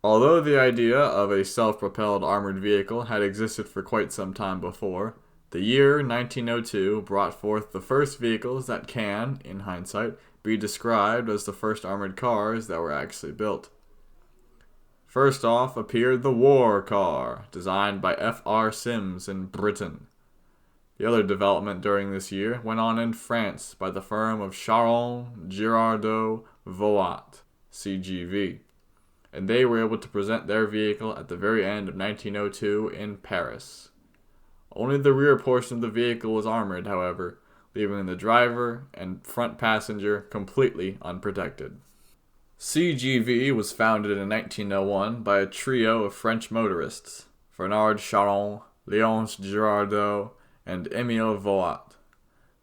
Although the idea of a self-propelled armored vehicle had existed for quite some time before, the year 1902 brought forth the first vehicles that can, in hindsight, be described as the first armored cars that were actually built. First off appeared the war car, designed by F.R. Sims in Britain. The other development during this year went on in France by the firm of Charron Girardot Voigt, CGV, and they were able to present their vehicle at the very end of 1902 in Paris. Only the rear portion of the vehicle was armored, however, leaving the driver and front passenger completely unprotected. CGV was founded in 1901 by a trio of French motorists, Bernard Charron, Léonce Girardot, and Émile Voigt.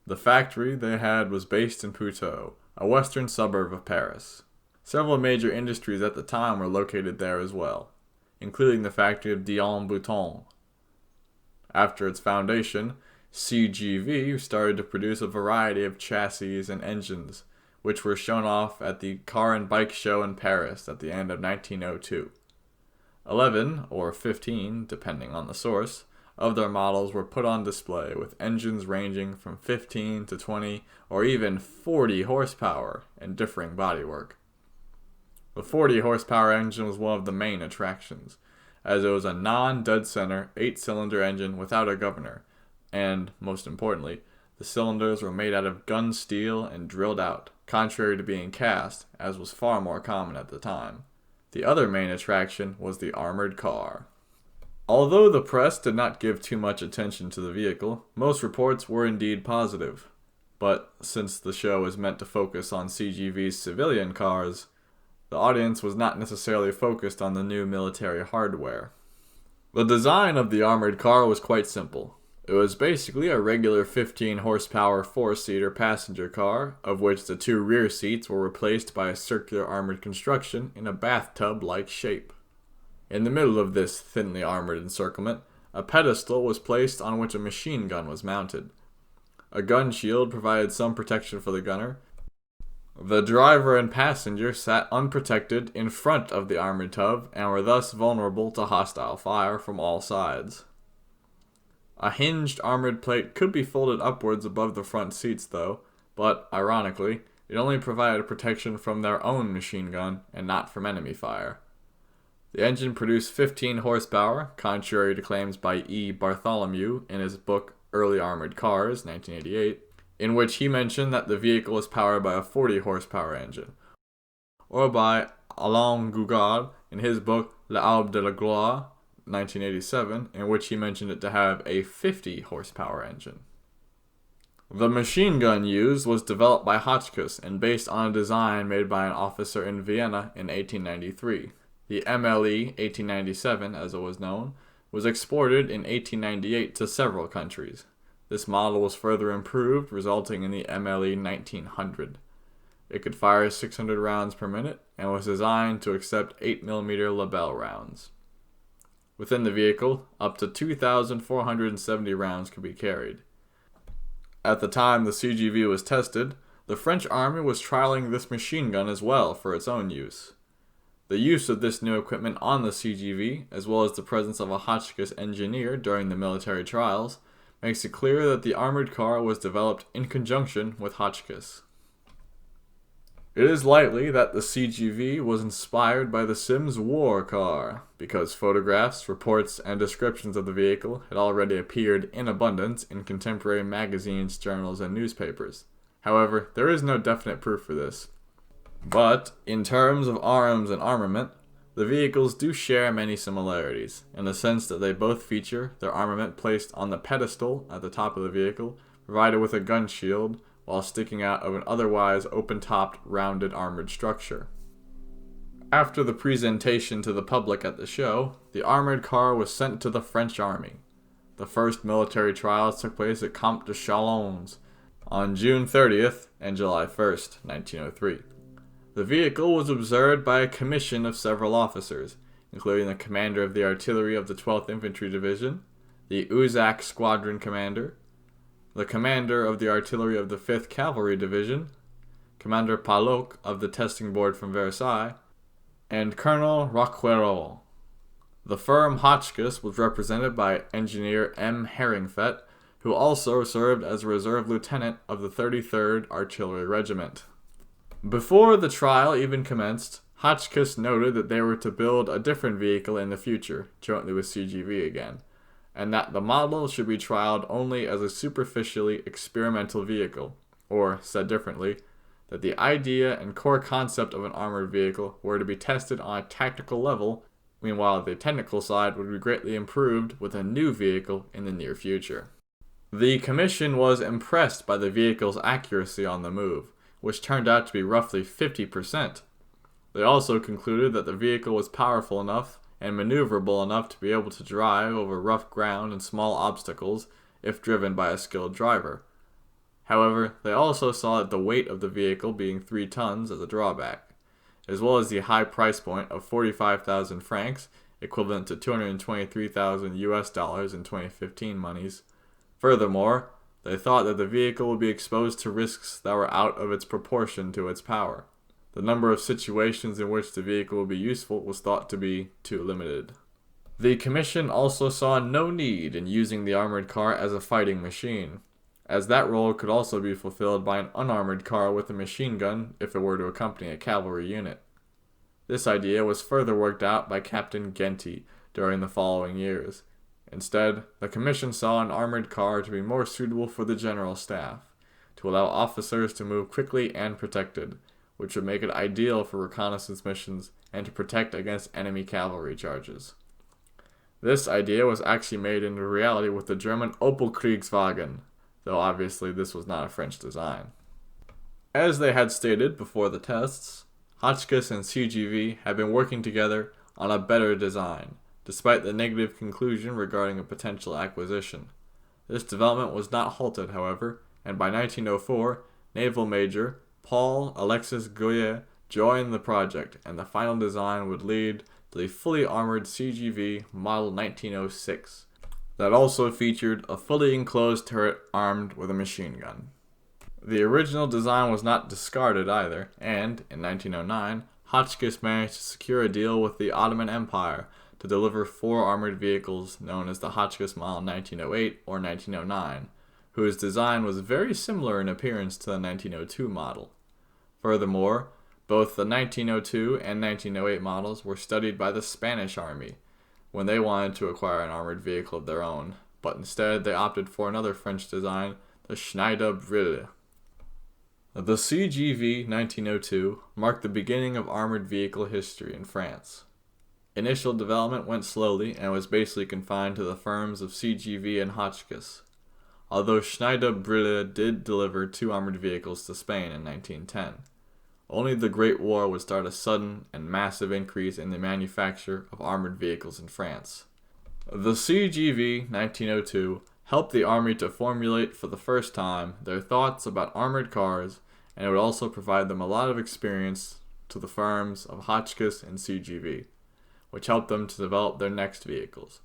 The factory they had was based in Puteaux, a western suburb of Paris. Several major industries at the time were located there as well, including the factory of Dion Bouton. After its foundation, CGV started to produce a variety of chassis and engines, which were shown off at the Car and Bike Show in Paris at the end of 1902. 11, or 15, depending on the source, of their models were put on display with engines ranging from 15 to 20 or even 40 horsepower and differing bodywork. The 40 horsepower engine was one of the main attractions, as it was a non-dead center 8-cylinder engine without a governor, and, most importantly, the cylinders were made out of gun steel and drilled out, contrary to being cast, as was far more common at the time. The other main attraction was the armored car. Although the press did not give too much attention to the vehicle, most reports were indeed positive. But since the show was meant to focus on CGV's civilian cars, the audience was not necessarily focused on the new military hardware. The design of the armored car was quite simple. It was basically a regular 15 horsepower 4-seater passenger car, of which the 2 rear seats were replaced by a circular armored construction in a bathtub-like shape. In the middle of this thinly armored encirclement, a pedestal was placed on which a machine gun was mounted. A gun shield provided some protection for the gunner. The driver and passenger sat unprotected in front of the armored tub and were thus vulnerable to hostile fire from all sides. A hinged armored plate could be folded upwards above the front seats though, but, ironically, it only provided protection from their own machine gun and not from enemy fire. The engine produced 15 horsepower, contrary to claims by E. Bartholomew in his book Early Armored Cars, 1988, in which he mentioned that the vehicle was powered by a 40 horsepower engine, or by Alain Gougaud in his book L'Arbre de la Gloire, 1987, in which he mentioned it to have a 50 horsepower engine. The machine gun used was developed by Hotchkiss and based on a design made by an officer in Vienna in 1893. The MLE 1897, as it was known, was exported in 1898 to several countries. This model was further improved, resulting in the MLE 1900. It could fire 600 rounds per minute and was designed to accept 8mm Lebel rounds. Within the vehicle, up to 2,470 rounds could be carried. At the time the CGV was tested, the French army was trialing this machine gun as well for its own use. The use of this new equipment on the CGV, as well as the presence of a Hotchkiss engineer during the military trials, makes it clear that the armored car was developed in conjunction with Hotchkiss. It is likely that the CGV was inspired by the Sims war car, because photographs, reports, and descriptions of the vehicle had already appeared in abundance in contemporary magazines, journals, and newspapers. However, there is no definite proof for this. But, in terms of arms and armament, the vehicles do share many similarities, in the sense that they both feature their armament placed on the pedestal at the top of the vehicle, provided with a gun shield, while sticking out of an otherwise open-topped, rounded armored structure. After the presentation to the public at the show, the armored car was sent to the French army. The first military trials took place at Camp de Chalons on June 30th and July 1st, 1903. The vehicle was observed by a commission of several officers, including the commander of the artillery of the 12th Infantry Division, the Uzac Squadron Commander, the commander of the artillery of the 5th Cavalry Division, Commander Palloc of the testing board from Versailles, and Colonel Rocquerol. The firm Hotchkiss was represented by engineer M. Herringfett, who also served as a reserve lieutenant of the 33rd Artillery Regiment. Before the trial even commenced, Hotchkiss noted that they were to build a different vehicle in the future, jointly with CGV again, and that the model should be trialed only as a superficially experimental vehicle, or, said differently, that the idea and core concept of an armored vehicle were to be tested on a tactical level, meanwhile the technical side would be greatly improved with a new vehicle in the near future. The commission was impressed by the vehicle's accuracy on the move, which turned out to be roughly 50%. They also concluded that the vehicle was powerful enough and maneuverable enough to be able to drive over rough ground and small obstacles if driven by a skilled driver. However, they also saw that the weight of the vehicle being 3 tons as a drawback, as well as the high price point of 45,000 francs, equivalent to 223,000 US dollars in 2015 monies. Furthermore, they thought that the vehicle would be exposed to risks that were out of its proportion to its power. The number of situations in which the vehicle would be useful was thought to be too limited. The commission also saw no need in using the armored car as a fighting machine, as that role could also be fulfilled by an unarmored car with a machine gun if it were to accompany a cavalry unit. This idea was further worked out by Captain Genty during the following years. Instead, the commission saw an armored car to be more suitable for the general staff, to allow officers to move quickly and protected, which would make it ideal for reconnaissance missions and to protect against enemy cavalry charges. This idea was actually made into reality with the German Opel Kriegswagen, though obviously this was not a French design. As they had stated before the tests, Hotchkiss and CGV had been working together on a better design, despite the negative conclusion regarding a potential acquisition. This development was not halted, however, and by 1904, Naval Major Paul Alexis Goyer joined the project, and the final design would lead to the fully armored CGV Model 1906, that also featured a fully enclosed turret armed with a machine gun. The original design was not discarded either, and, in 1909, Hotchkiss managed to secure a deal with the Ottoman Empire to deliver 4 armored vehicles known as the Hotchkiss Model 1908 or 1909, whose design was very similar in appearance to the 1902 model. Furthermore, both the 1902 and 1908 models were studied by the Spanish Army when they wanted to acquire an armored vehicle of their own, but instead they opted for another French design, the Schneider Brille. The CGV 1902 marked the beginning of armored vehicle history in France. Initial development went slowly and was basically confined to the firms of CGV and Hotchkiss, although Schneider Brille did deliver 2 armored vehicles to Spain in 1910. Only the Great War would start a sudden and massive increase in the manufacture of armored vehicles in France. The CGV 1902 helped the Army to formulate for the first time their thoughts about armored cars, and it would also provide them a lot of experience to the firms of Hotchkiss and CGV, which helped them to develop their next vehicles.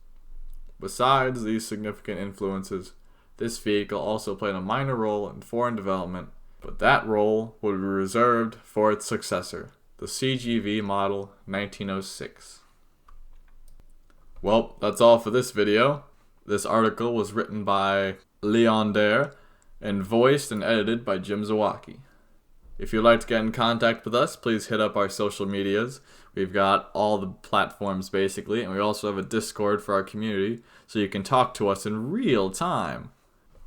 Besides these significant influences, this vehicle also played a minor role in foreign development, but that role would be reserved for its successor, the CGV Model 1906. Well, that's all for this video. This article was written by Leon Dare and voiced and edited by Jim Zawacki. If you'd like to get in contact with us, please hit up our social medias. We've got all the platforms basically, and we also have a Discord for our community, so you can talk to us in real time.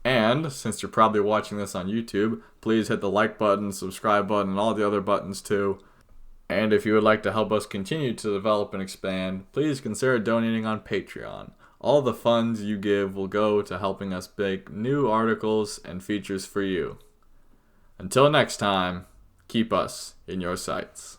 And, since you're probably watching this on YouTube, please hit the like button, subscribe button, and all the other buttons too. And if you would like to help us continue to develop and expand, please consider donating on Patreon. All the funds you give will go to helping us make new articles and features for you. Until next time, keep us in your sights.